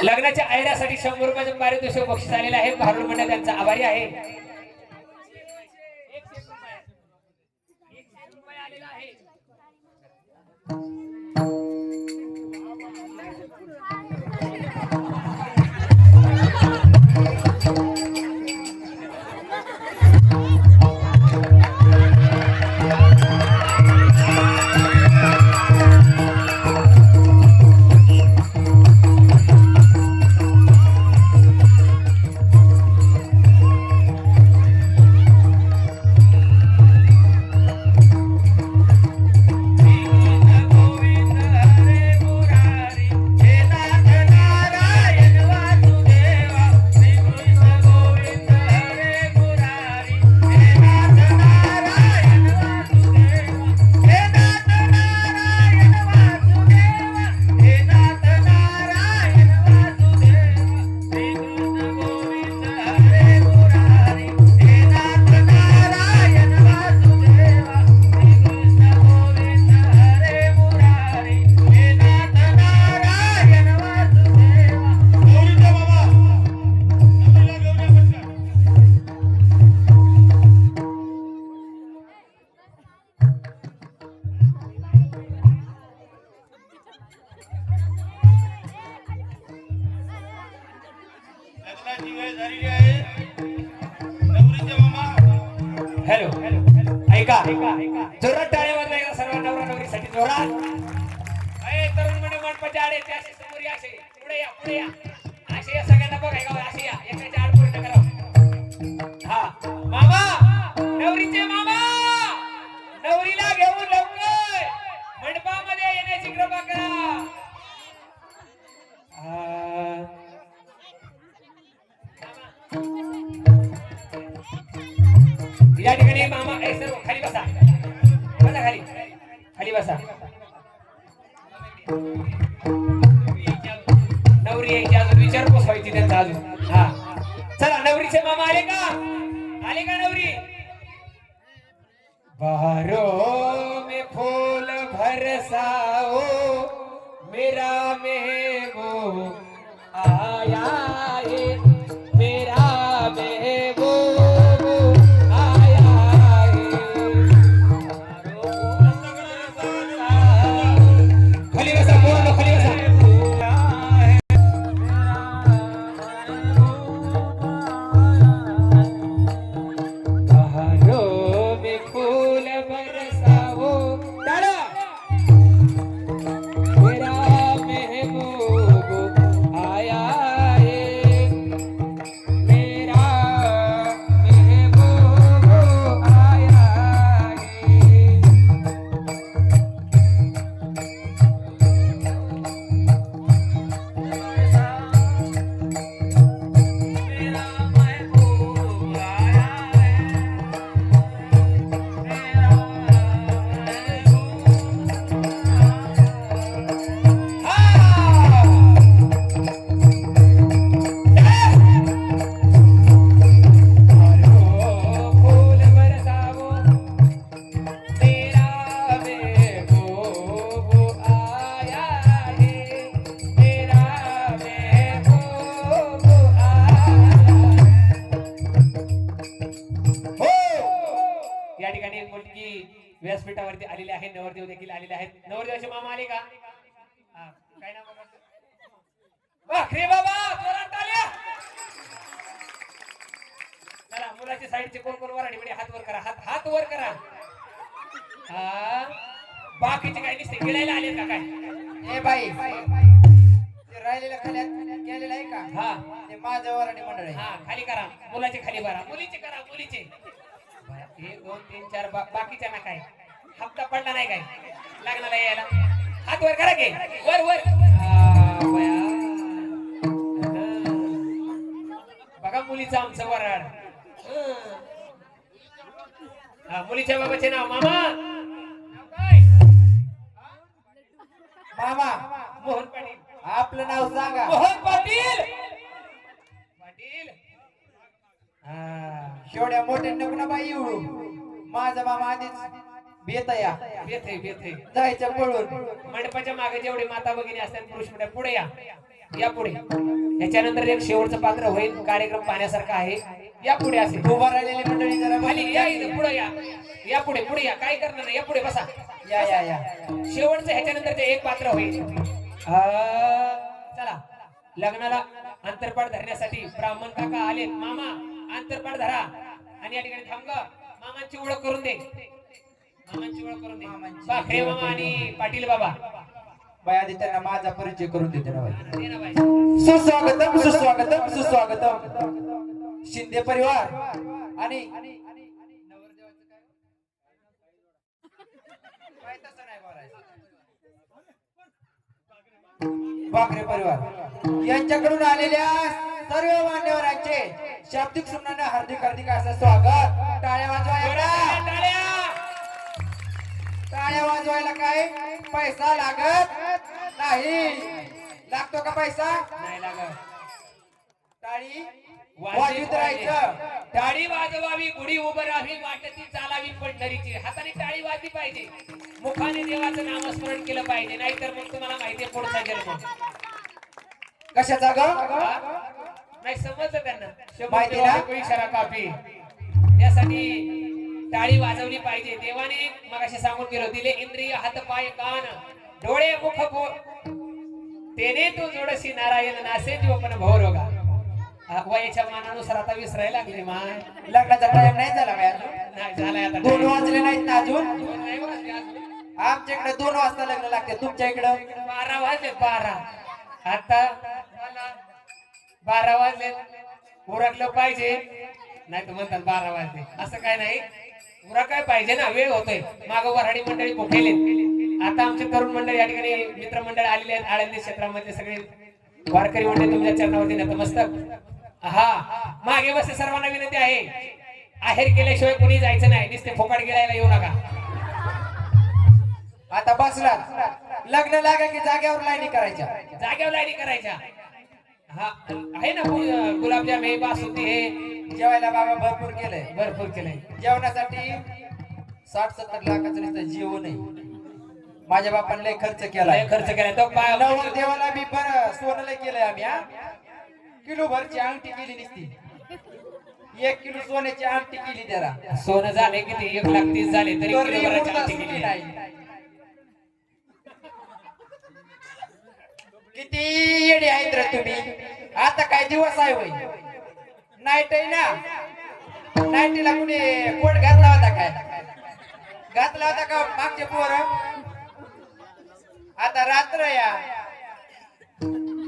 लग्नाच्या आयऱ्यासाठी 100 रुपयाचं पारितोषिक बक्षीस आलेलं आहे. भारुड मंडळ त्यांचा आभारी आहे. हॅलो ऐका जोरात टाळ्या वाजवायला सर्व नवरा नवरीसाठी जोरात. तरुण मंडळी मंडपाच्या आडे असे समोर या, असे पुढे या, पुढे या, असे या सगळ्यांना बघाय का असे या एकाच्या आड पूर्ण करा. हा मामा, नवरीचे मामा, नवरीला घेऊन लवकर मंडपामध्ये येण्याची कृपा करा. या ठिकाणी मामा सर्व खाली बसा, बसा खाली, खाली बसा. नवरी यायची अजून विचारपूस व्हायची त्यांचा अजून. हा चला, नवरीचे मामा आले का? आले का नवरी? बहारों में फूल बरसाओ मेरा महबूब आया है, मेरा महबूब आया है. खाली बसा, बोलो खाली बसा. व्यासपीठावरती आलेले आहेत, नवरदेव देखील आलेले आहेत. नवरदेवाचे मामा आले का? काय नाव बघायचं? वाखरे बाबा, जोरात ताल्या. चला, मुलाच्या साईडचे कोण कोण वराडी म्हणजे हात वर करा, हात वर करा. बाकीचे काय दिसते गिळायला आले का काय? ए बाई, ते राहिलेलं खाली गेलेलं आहे का? हा, ते माझं वराडी मंडळ आहे. हा, खाली करा, मुलाचे खाली भरा, मुलीचे करा, मुलीचे. 1 2 3 4 बाकीच्या ना काय हप्ता पडला नाही काय लग्नाला यायला? हात वर करा की, वर वर. बघा मुलीचं आमचं वराड. मुलीच्या बाबाचे नाव मामा, आपलं नाव सांगा. मोहन पाटील. पाटील हा शेवड्या मोठ्या नको ना बाई एवढू. माझा मामा आधीच बेतया बेथे जायचं पळून. मंडपाच्या मागे जेवढे माता भगिनी असतात पुरुष मंडळ पुढे या पुढे. याच्यानंतर एक शेवटचं पात्र होईल. कार्यक्रम पाहण्यासारखा आहे. या पुढे असे उभा राहिलेली मंडळी जरा खाली या इथं पुढे या पुढे या काय करणार नाही. या पुढे बसा. या शेवटचं ह्याच्यानंतर ते एक पात्र होईल. चला लग्नाला अंतरपाठ धरण्यासाठी ब्राह्मण काका आले. मामा अंतरपाठ धरा आणि या ठिकाणी थांब ग. मामांची ओळख करून दे. मामांची ओळख करून दे. बाखरे मामा आणि पाटील बाबा. बाई आधी त्यांना माझा परिचय करून देते ना बाई. दे ना बाई. सुस्वागतम सुस्वागतम सुस्वागतम. शिंदे परिवार आणि बाकरे परिवार यांच्याकडून आलेल्या सर्व मान्यवरांचे शाब्दिक सुमनाने हार्दिक हार्दिक असं स्वागत. टाळ्या वाजवायला टाळ्या वाजवायला काय पैसा लागत नाही. लागतो का पैसा? नाही लागत. टाळी वाजवीत राहायचं. टाळी वाजवावी, गुढी उभं राहावी, वाटती चालावी पंढरीची. हाताने टाळी वाजली पाहिजे. मुखाने देवाचं नामस्मरण केलं पाहिजे. नाहीतर मग तुम्हाला माहितीये पुढचा जन्म कशाचा ग? नाही समजलं त्यांना. माहिती ना? शब्द इशारा काफी. त्यासाठी टाळी वाजवली पाहिजे. देवाने मगाशी सांगून गेलो दिले इंद्रिय हात पाय कान डोळे मुख तेने तू जोडशी नारायण नासे जीव पण भवरोगा. वयाच्या मानानुसार आता विसरायला लागले माय. लग्नाचा टाइम नाही झाला काय अजून? नाही झालाय आता. 2 वाजले नाहीत ना अजून? नाही वाजले अजून. आमच्याकडे 2 वाजता लग्न लागते. तुमच्या इकडं 12 वाजले. 12 आता 12 वाजले. उरकलं पाहिजे. नाही तर म्हणतात 12 वाजले. असं काय नाही. उरकाय पाहिजे ना. वेळ होतोय. माग वराडी मंडळी भुकेले. आता आमचे तरुण मंडळ या ठिकाणी मित्रमंडळ आलेले आहेत. आळंदी क्षेत्रामध्ये सगळे वारकरी मंडळी तुमच्या चरणावरती नतमस्तक. हा मागे बसते सर्वांना विनंती आहे. आहेर केल्याशिवाय कोणी जायचं नाही. नुसते फोकाट गिरायला येऊ नका. आता बसला लग्न लागा की जागेवर लाईनी करायच्या. जाग्यावर लाईनी करायच्या. हा आहे ना गुलाबजाम हे बासुंदी हे जेवायला बाबा भरपूर केलंय. भरपूर केलंय. जेवणासाठी 60-70 लाखाचं नुसतं जेवण आहे. माझ्या बापाने लय खर्च केलाय. लय खर्च केलाय. तो नवर देवाला बी बरं सोनं लय केलंय आम्ही. हा किलो भरची अंगठी केली नसती. 1 किलो सोन्याची अंगठी केली त्याला. सोनं झाले किती 1,30,000 झाले तरी तरी किलोभराची मुर्दा आमटी सुटी केली. नाही. किती येडे आहेत रे तुम्ही. आता काय दिवस आहे होय. नाईट आहे ना. नाईटीला कुणी कोट घातला होता काय? घातला होता का मागचे पोर? आता रात्र या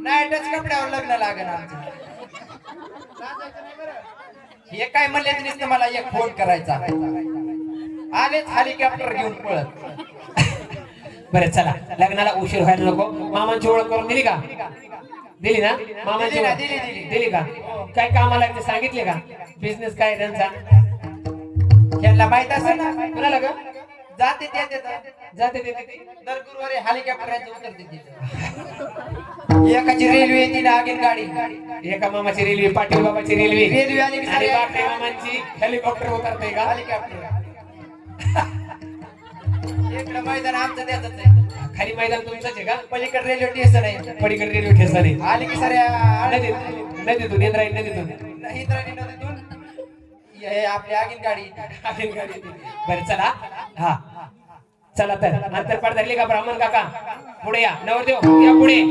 नाईटच कपड्यावर लग्न लागेल आमचं. हे काय म्हणले नुसतं मला एक फोन करायचा. आलेच हेलिकॉप्टर घेऊन पळत. बरं चला लग्नाला उशीर व्हायला नको. मामांची ओळख करून दिली का? दिली ना मामांची दिली ना, ओळख? दिली. दिली का? काय कामाला ते सांगितले का? बिझनेस काय त्यांचा? यांना माहित असेल ना. कुणाला का? जाते ते जाते ते दर गुरुवारी हेलिकॉप्टरचे उतरते तिथे. एकाची रेल्वे येते ना आगीन गाडी. एका मामाची रेल्वे पाटील बाबाची रेल्वे रेल्वे आली की आणि सारी बापरे मामांची हेलिकॉप्टर उतरते का? हेलिकॉप्टर. इकडं मैदान आमचं त्याच आहे. खाली मैदान तुमचंच आहे का? पलीकडे रेल्वे स्टेशन आहे. पलीकडे रेल्वे ठेसा नाही. आली की साऱ्या नदीतून इंद्रायणी नदीतून इंद्रायणी नदीतून हे आपली आगीन गाडी. बरं चला. हा चला तर अंतरपाठ धरली का ब्राह्मण काका? पुढे या. नवरदेव या पुढे.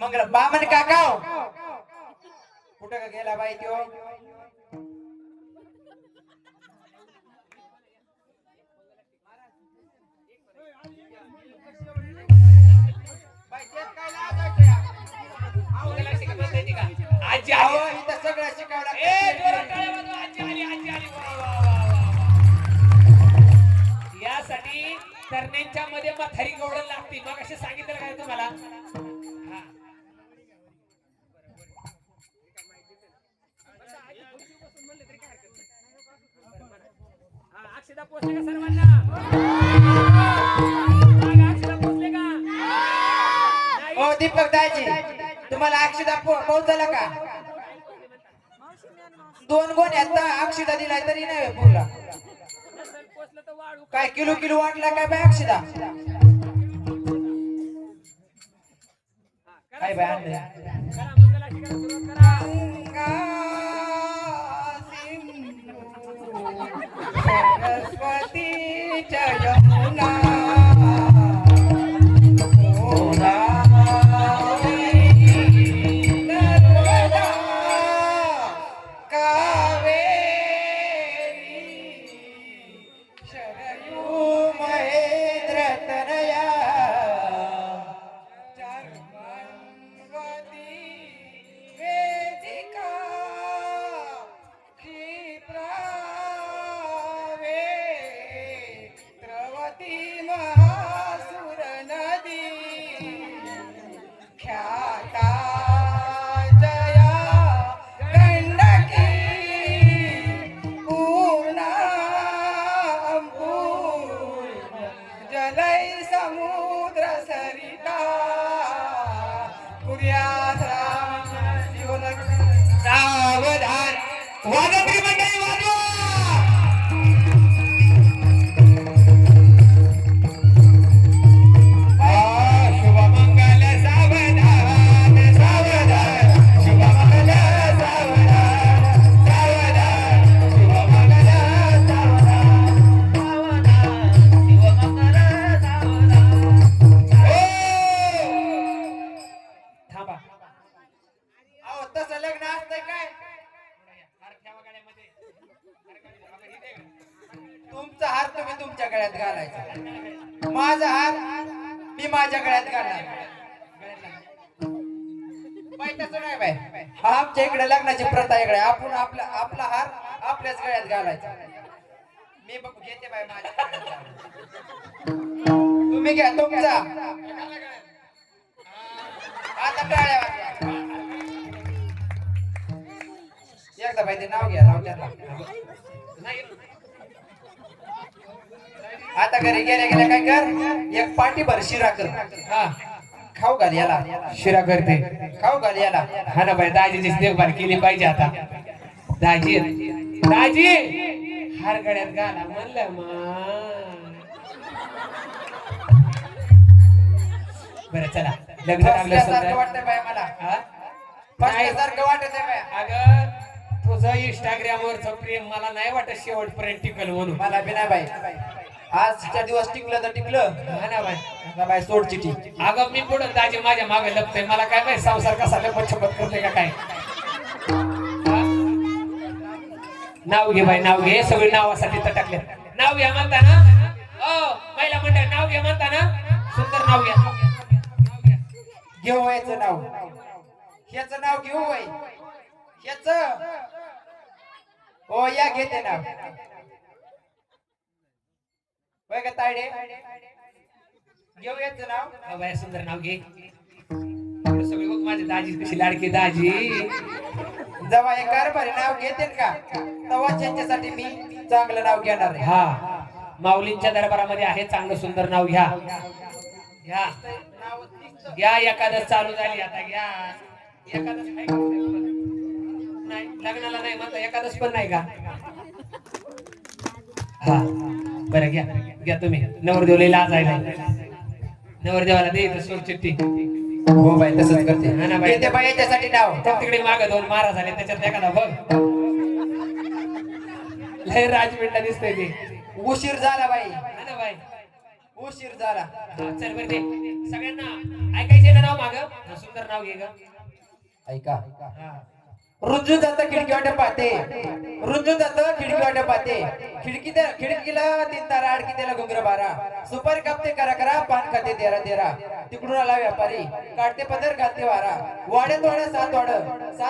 मग बामन काका कुठं का गेला बाई त्यो? बाई तेच काय लाजायचं या? आजी अहो, आली. इथं सगळं शिकावं ए, जोरात लागतं. टाळ्या वाजवा. आजी आली, आजी आली. वा, वा, वा, वा, वा. यासाठी तरण्यांच्या मध्ये म्हातारी गवळण लागते. मग असे सांगितलं काय तुम्हाला? हा. अक्षदा पोचले का सर्वांना? अक्षदा दीपक दाजी तुम्हाला अक्षदा पाऊस झाला का 2 गोण्या अक्षदा दिलाय तरी नाही पुरला काय किलो किलो वाटला काय बाय अक्षदा काय बाय आणलंय सरस्वती यमुना सावधान वाजंत्री मंडळी वाजवा शुभमंगल सावधान सावधान शुभमंगल सावधान सावधान शुभमंगल सावधान शुभमंगल सावधान थांबा अहो तसं लग्न असतंय काय तुमचा हार तुम्ही तुमच्या गळ्यात घालायचा माझा हार मी माझ्या गळ्यात घालणार बाई तसं नाही बाई आमच्या इकडे लग्नाची प्रथा इकडे आपण आपला हार आपल्याच गळ्यात घालायचा मी बघ घेते बाई माझ्या गळ्यात घालायचा. तुम्ही घ्या तुमचा आता टाळ्या वाजवा. एकदा बाई ते नाव घ्या नाव त्याला आता घरी गेल्या गेल्या काय कर एक पाटी भर शिरा कर हा खाऊ घाल याला शिरा करते खाऊ घाल याला हा ना बाई दाजीचीच देखभाल केली पाहिजे आता दाजी दाजी हार गड्यात घाला म्हणलं बरं चला लग्न लागलं फसल्यासारखं समजा. वाटतंय बाई मला हा? फसल्यासारखं वाटत आहे बाई अगं तुझं इंस्टाग्राम वरच प्रेम मला नाही वाटत शेवटपर्यंत टिकल म्हणून मला बी नाही बाई आजच्या दिवस टिकलं तर टिकलं हा ना बाई आता बाई सोड चिठी अगं मी पुढे दाजी माझ्या मागे लपतोय मला काय माहिती संसार कसा लपत करते का काय हा? नाव घे बाई नाव घे सगळी नावासाठी तटकले नाव घ्या म्हणता ना महिला मंडळ नाव घ्या म्हणता ना सुंदर नाव घ्या घेऊ याचं नाव ह्याचं नाव घेऊ बाई ह्याच हो या घेते नाव होय का तायडे घेऊ याचं नाव बाई सुंदर नाव घे सगळी बघ माझी दाजी कशी लाडकी दाजी जेव्हा हे कारभारी नाव घेते का तेव्हा त्यांच्यासाठी मी चांगलं नाव घेणार आहे हा माऊलींच्या दरबारामध्ये आहे चांगलं सुंदर नाव घ्या घ्या घ्या एकादश चालू झाली आता घ्या एकादश आहे का? नाही लग्नाला नाही म्हणता एकादश पण नाही का हा बरं घ्या घ्या तुम्ही नवरदेवला लाज आहे नवरदेवाला दे इथं सोड चिठ्ठी हो बाई तसंच करते हा ना बाई. घेते बाई याच्यासाठी नाव तर तिकडे माग 2 मारा झाले त्याच्यात एखादा बघ लय राजमिंडा दिसतंय ते उशीर झाला बाई हा ना बाई उशीर झाला हा, चल बरं दे सगळ्यांना ऐकायचे ना नाव माग सुंदर नाव घे ग ऐका हा रुंजून जातं खिडकी वाटे पाहते रुंजून जातं खिडकी वाटे पाहते खिडकीला 3 तारा आडकी त्याला घुंगर 12 सुपारी कापते करा करा पान खाते 13 तिकडून आला व्यापारी काढते पदर घालते वारा वाड्यात वाड्या 7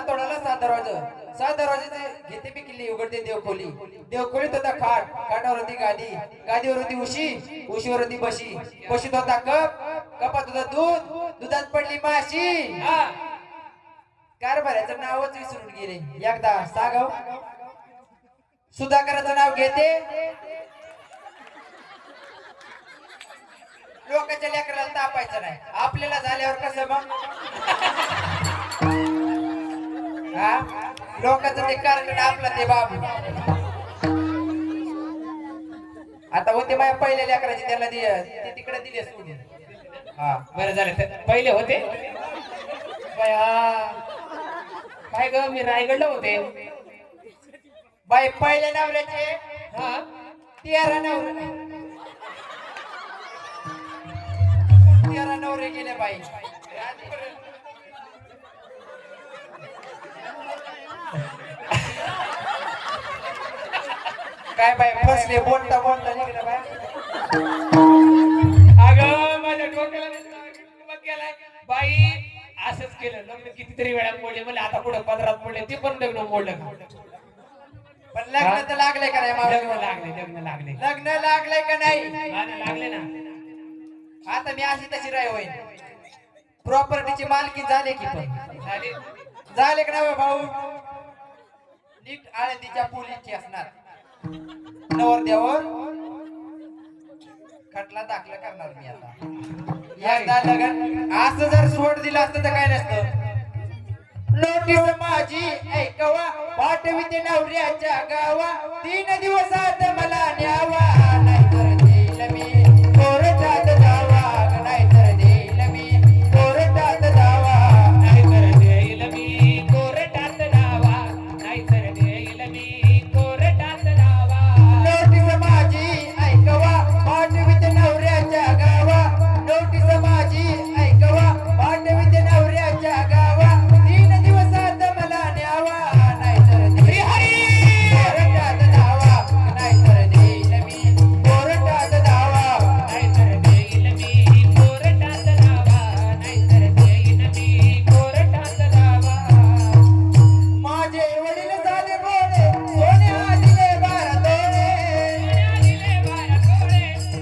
वाड्याला 7 दरवाजे घेते मी किल्ली उघडते देवखोलीत होता खाटावर होती गादीवर होती उशीवर होती बशीत होता कपात होता दुधात पडली माशी हा कारभाराचं नावच विसरून गेले एकदा सागव सुधाकराचं नाव घेते लोकांच्या लेकराला तापायचं नाही, आपल्याला झाल्यावर कसं मग हा लोकांचं ते कारण आपला ते बाबू. आता होते माझ्या पहिल्या लेकराची त्याला ते तिकडे दिले सोडून. हा बरं झालं तर पहिले होते बया. काय ग मी रायगडला होते. बाई पहिल्या नवऱ्याचे हा 13 नवरे, 13 नवरे गेले बाई. काय बाई फसले बोलता बोलता निघलं बाय. अगं माझ्या डोक्याला नुसता केलाय बाई. असंच केलं लग्न कितीतरी वेळा मोडले मला. आता पुढे पदरात मोडले ते पण लग्न मोडलं का. पण लग्न तर लागलंय का नाही लग्न मावळ? लागले लग्न लागले. लग्न लागलंय का नाही? हा ना, लागले ना. आता मी अशी तशी राय होईल. प्रॉपर्टीची मालकी झाले की पण झाले. झाले का नाही भाऊ? नीट आळंदीच्या पोलीसची असणार. नवरदेवावर खटला दाखल करणार मी आता. एकदा लग्न असं जर सोड दिलं असतं तर काय नसतं. नोटीस माझी ऐकवा, पाठविते नवऱ्याच्या गावा, 3 दिवसात मला न्यावा, नाहीतर देईल मी कोर्टात दावा, नाहीतर देईल मी कोर्टात दावा. नाहीतर देईल मी कोर्टात दावा. नाहीतर देईल मी कोर्टात दावा. नोटीस माझी ऐकवा, पाठविते नवऱ्याच्या गावा, नोटीस माझी ऐकवा, पाठविते नवऱ्याच्या गावा, 3 दिवसात मला न्यावा, नाहीतर देईल कोर्टात दावा, नाहीतर देईल मी कोर्टात दावा. नाहीतर देईल मी कोर्टात दावा. नाहीतर देईल मी कोर्टात दावा. माझे वडील झाले भोळे, सोन्या दिले 12 तोळे.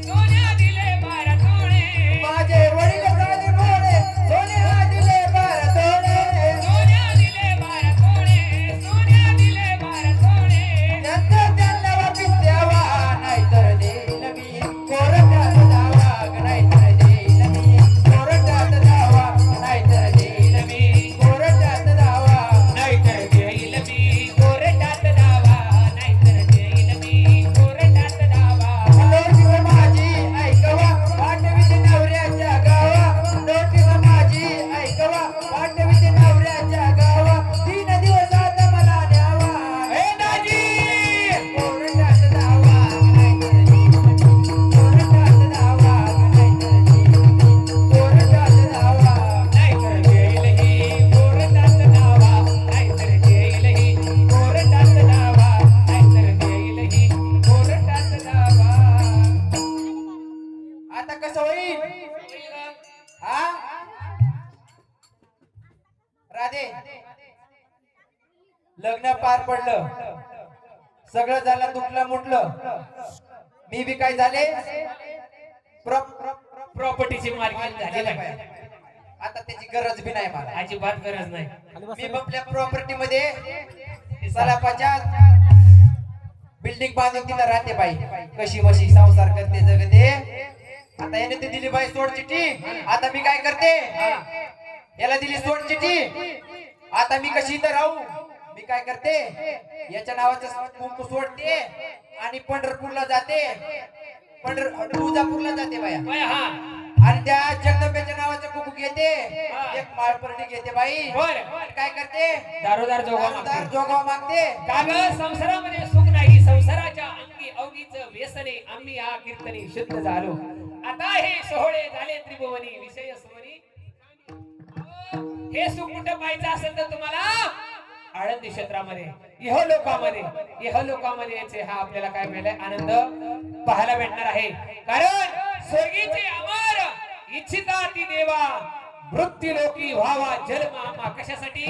सोन्या दिले 12 तोळे. माझे वडील झाले भोळे, सोन्या दिले 12 तोळे. सोन्या दिले 12 तोळे. सोन्या दिले 12 तोळे. त्यांचं त्यांना वापिस द्यावा, नाहीतर देईल मी कोर्टात दावा, नाहीतर देईल मी कोर्टात दावा, नाहीतर देईल मी कोर्टात दावा. नाहीतर देईल मी कोर्टात दावा. नाहीतर देईल मी कोर्टात दावा. नोटीस माझी ऐकवा, पाठविते नवऱ्याच्या गावा, नोटीस माझी ऐकवा, पाठविते नवऱ्याच्या गावा, 3 दिवसात मला न्यावा. हे दाजी कोर्टात दावा, नाहीतर देईल मी कोर्टात दावा, नाहीतर देईल मी कोर्टात दावा. नाहीतर देईल ही कोर्टात दावा. नाहीतर देईल ही कोर्टात दावा. नाहीतर देईल ही कोर्टात दावा. आता कसं होईल हा राधे? लग्न पार पडलं, सगळं झालं, तुटलं मुटलं. मी बी काय झाले प्रॉपर्टीची मालकी झाली झालेलं नाही. आहे. आता त्याची गरज बी नाही मला. अजिबात गरज नाही. मी आपल्या प्रॉपर्टी मध्ये सलापाच्या बिल्डिंग बांधून तिथं राहते बाई, कशी मशी संसार करते जगते. आता याने ते दिली बाई सोड चिठ्ठी, आता मी काय करते, याला दिली सोड चिठ्ठी, आता मी कशी इथं राहू. मी काय करते, याच्या नावाचं कुंकू सोडते आणि पंढरपूरला जाते, तुळजापूरला जाते बाया, बाय हा आणि त्या जगदंबेच्या नावाचं कुंकू घेते, एक माळपर्णी घेते बाई, बरं. आणि काय करते, दारोदार जोगा दारोदार मागते. जोगवा मागते. का ग संसारामध्ये सुख नाही, संसाराच्या अंगी अवघीच व्यसने, आम्ही हा कीर्तनी शुद्ध झालो. आता हे सोहळे झाले त्रिभुवनी, विषय सुवनी. हे सुख कुठं पाहिजे असेल तर तुम्हाला आळंदी क्षेत्रामध्ये, इहलोकामध्ये याचे हा आपल्याला काय मिळालाय आनंद पाहायला भेटणार आहे. कारण स्वर्गीचे अमर इच्छिता ती देवा, मृत्यू लोकी व्हावा जन्म आम्हा. कशासाठी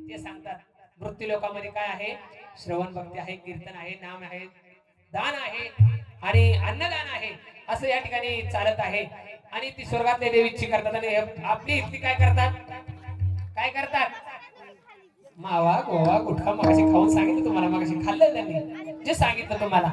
ते सांगतात. मृत्यू लोकामध्ये काय आहे, श्रवण भक्ती आहे, कीर्तन आहे, नाम आहे, दान आहे आणि अन्नदान आहे, असं या ठिकाणी चालत आहे. आणि ती स्वर्गातले देव इच्छी करतात आणि आपली इथली काय करतात मावा गोवा गुटखा मगाशी खाऊन सांगितलं तुम्हाला, मगाशी खाल्लं त्यांनी जे सांगितलं तुम्हाला.